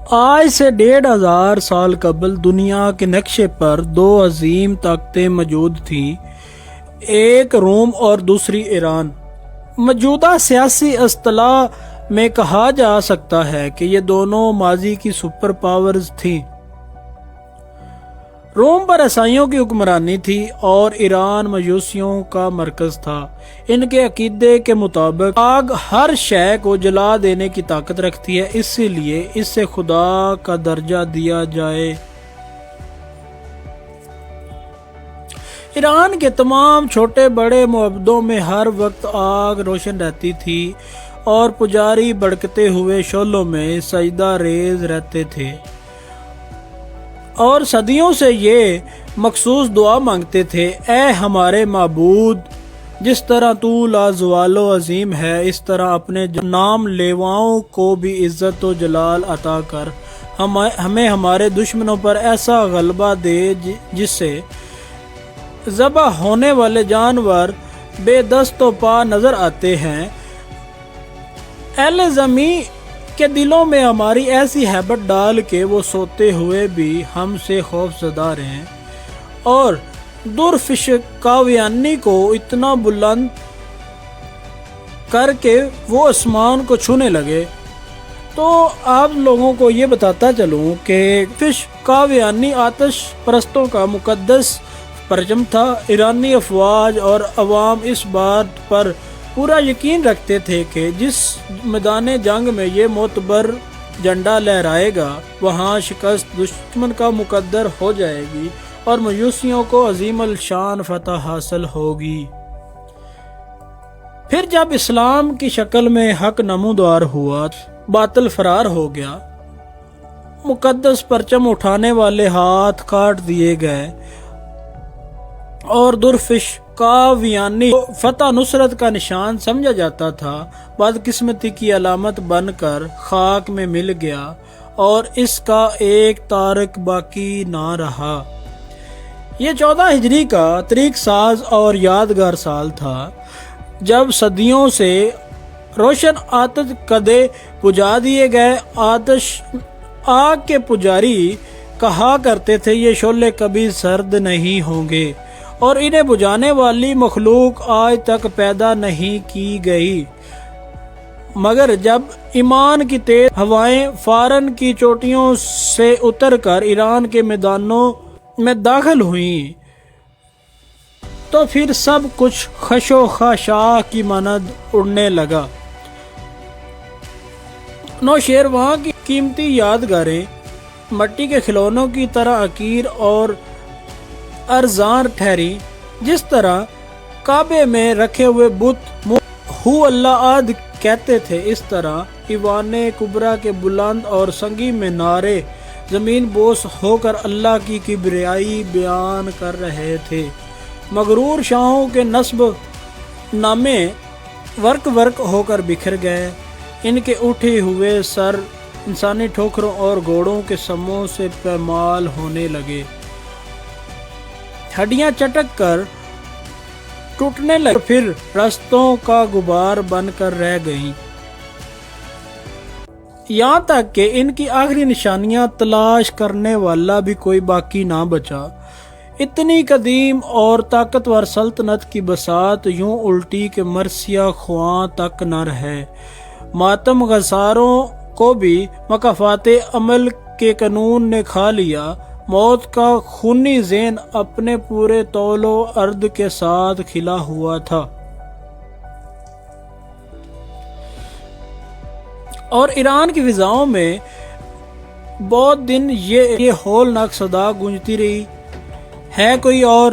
آج سے 1500 سال قبل دنیا کے نقشے پر دو عظیم طاقتیں موجود تھیں، ایک روم اور دوسری ایران۔ موجودہ سیاسی اصطلاح میں کہا جا سکتا ہے کہ یہ دونوں ماضی کی سپر پاورز تھیں۔ روم پر عیسائیوں کی حکمرانی تھی اور ایران مجوسیوں کا مرکز تھا۔ ان کے عقیدے کے مطابق آگ ہر شے کو جلا دینے کی طاقت رکھتی ہے، اسی لیے اسے خدا کا درجہ دیا جائے۔ ایران کے تمام چھوٹے بڑے معبدوں میں ہر وقت آگ روشن رہتی تھی اور پجاری بھڑکتے ہوئے شعلوں میں سجدہ ریز رہتے تھے اور صدیوں سے یہ مخصوص دعا مانگتے تھے: اے ہمارے معبود، جس طرح تو لازوال و عظیم ہے، اس طرح اپنے نام لیواؤں کو بھی عزت و جلال عطا کر، ہمیں ہمارے دشمنوں پر ایسا غلبہ دے جس سے ذبح ہونے والے جانور بے دست و پا نظر آتے ہیں۔ اہل زمیں کے دلوں میں ہماری ایسی ہیبت ڈال کے وہ سوتے ہوئے بھی ہم سے خوف زدہ رہیں اور درفش کاویانی کو اتنا بلند کر کے وہ آسمان کو چھونے لگے۔ تو آپ لوگوں کو یہ بتاتا چلوں کہ فش کاویانی آتش پرستوں کا مقدس پرچم تھا۔ ایرانی افواج اور عوام اس بات پر پورا یقین رکھتے تھے کہ جس میدان جنگ میں یہ معتبر جھنڈا لہرائے گا، وہاں شکست دشمن کا مقدر ہو جائے گی اور مجوسیوں کو عظیم الشان فتح حاصل ہوگی۔ پھر جب اسلام کی شکل میں حق نمودار ہوا، باطل فرار ہو گیا، مقدس پرچم اٹھانے والے ہاتھ کاٹ دیے گئے اور درفش کاویانی فتح نصرت کا نشان سمجھا جاتا تھا، بدقسمتی کی علامت بن کر خاک میں مل گیا اور اس کا ایک تارک باقی نہ رہا۔ یہ 14 ہجری کا تاریخ ساز اور یادگار سال تھا جب صدیوں سے روشن آتش کدے بجھا دیے گئے۔ آگ کے پجاری کہا کرتے تھے یہ شعلے کبھی سرد نہیں ہوں گے اور انہیں بجھانے والی مخلوق آج تک پیدا نہیں کی گئی، مگر جب ایمان کی تیز ہوائیں فارن کی چوٹیوں سے اتر کر ایران کے میدانوں میں داخل ہوئیں تو پھر سب کچھ خش و خاشاک کی مانند اڑنے لگا۔ نوشیروان کی قیمتی یادگاریں مٹی کے کھلونوں کی طرح حقیر اور ارزاں ٹھہری۔ جس طرح کعبے میں رکھے ہوئے بت ہو اللہ احد کہتے تھے، اس طرح ایوان کبریٰ کے بلند اور سنگی مینارے زمین بوس ہو کر اللہ کی کبریائی بیان کر رہے تھے۔ مغرور شاہوں کے نصب نامے ورق ہو کر بکھر گئے، ان کے اٹھے ہوئے سر انسانی ٹھوکروں اور گھوڑوں کے سموں سے پامال ہونے لگے، ہڈیاں چٹک کر ٹوٹنے لگے، پھر رستوں کا غبار بن کر رہ گئیں، یہاں تک کہ ان کی آخری نشانیاں تلاش کرنے والا بھی کوئی باقی نہ بچا۔ اتنی قدیم اور طاقتور سلطنت کی بساط یوں الٹی کہ مرثیہ خواں تک نہ رہے۔ ماتم گساروں کو بھی مکافات عمل کے قانون نے کھا لیا۔ موت کا خونی ذہن اپنے پورے طول و عرض کے ساتھ کھلا ہوا تھا اور ایران کی فضاؤں میں بہت دن یہ ہولناک صدا گونجتی رہی: ہے کوئی اور،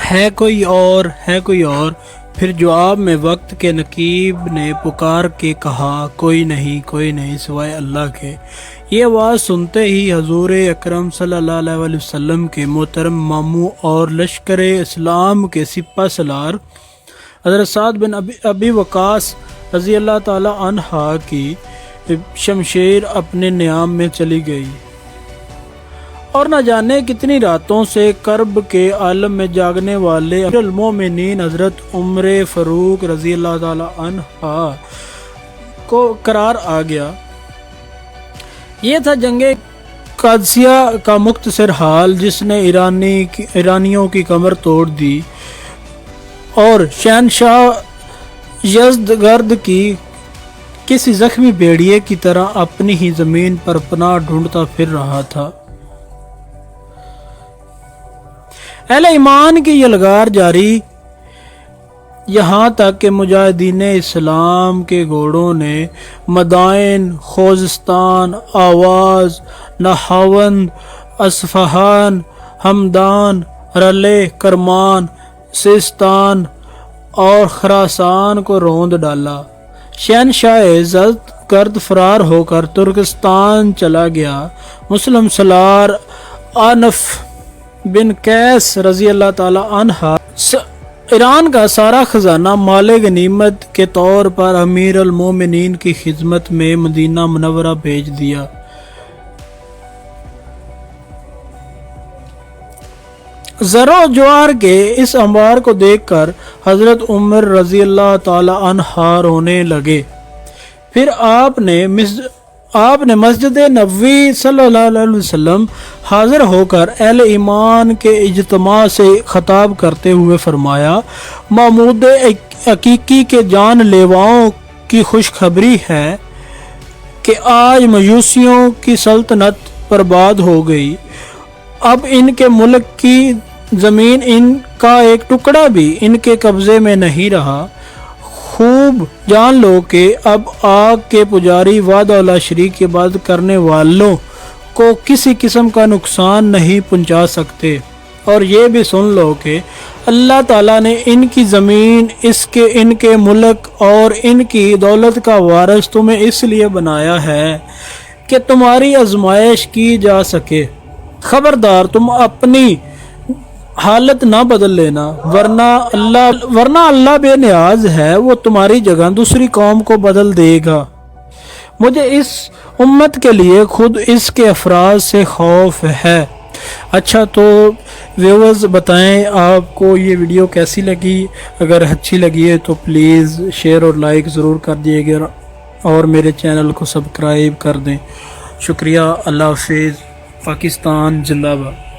ہے کوئی اور، ہے کوئی اور۔ پھر جواب میں وقت کے نقیب نے پکار کے کہا: کوئی نہیں سوائے اللہ کے۔ یہ آواز سنتے ہی حضور اکرم صلی اللہ علیہ وسلم کے محترم ماموں اور لشکر اسلام کے سپہ سالار حضرت سعد بن ابی وقاص رضی اللہ تعالی عنہ کی شمشیر اپنے نیام میں چلی گئی اور نہ جانے کتنی راتوں سے کرب کے عالم میں جاگنے والے امیر المومنین حضرت عمر فاروق رضی اللہ تعالی عنہ کو قرار آ گیا۔ یہ تھا جنگ قادسیہ کا مختصر حال جس نے ایرانیوں کی کمر توڑ دی اور شہنشاہ یزدگرد کی کسی زخمی بھیڑیے کی طرح اپنی ہی زمین پر پناہ ڈھونڈتا پھر رہا تھا۔ اہل ایمان کی یہ لگار جاری یہاں تک کہ مجاہدین اسلام کے گھوڑوں نے مدائن، خوزستان، آواز، نہاوند، اصفہان، ہمدان، رلے، کرمان، سیستان اور خراسان کو روند ڈالا۔ شہنشاہ یزدگرد فرار ہو کر ترکستان چلا گیا۔ مسلم سالار آنف بن قیس رضی اللہ تعالی عنہ ایران کا سارا خزانہ مال غنیمت کے طور پر امیر المومنین کی خدمت میں مدینہ منورہ بھیج دیا۔ زر و جوار کے اس انبار کو دیکھ کر حضرت عمر رضی اللہ تعالی عنہ رونے لگے۔ پھر آپ نے مسجد نبوی صلی اللہ علیہ وسلم حاضر ہو کر اہل ایمان کے اجتماع سے خطاب کرتے ہوئے فرمایا: محمود عقیقی کے جان لیواؤں کی خوشخبری ہے کہ آج مجوسیوں کی سلطنت برباد ہو گئی۔ اب ان کے ملک کی زمین ان کا ایک ٹکڑا بھی ان کے قبضے میں نہیں رہا۔ خوب جان لو کہ اب آگ کے پجاری وعدہ لا شریک کی عبادت کرنے والوں کو کسی قسم کا نقصان نہیں پہنچا سکتے، اور یہ بھی سن لو کہ اللہ تعالیٰ نے ان کی زمین، ان کے ملک اور ان کی دولت کا وارث تمہیں اس لیے بنایا ہے کہ تمہاری آزمائش کی جا سکے۔ خبردار تم اپنی حالت نہ بدل لینا، ورنہ اللہ بے نیاز ہے، وہ تمہاری جگہ دوسری قوم کو بدل دے گا۔ مجھے اس امت کے لیے خود اس کے افراد سے خوف ہے۔ اچھا تو ویورز بتائیں آپ کو یہ ویڈیو کیسی لگی؟ اگر اچھی لگی ہے تو پلیز شیئر اور لائک ضرور کر دیے گا اور میرے چینل کو سبسکرائب کر دیں۔ شکریہ۔ اللہ حافظ۔ پاکستان زندہ باد۔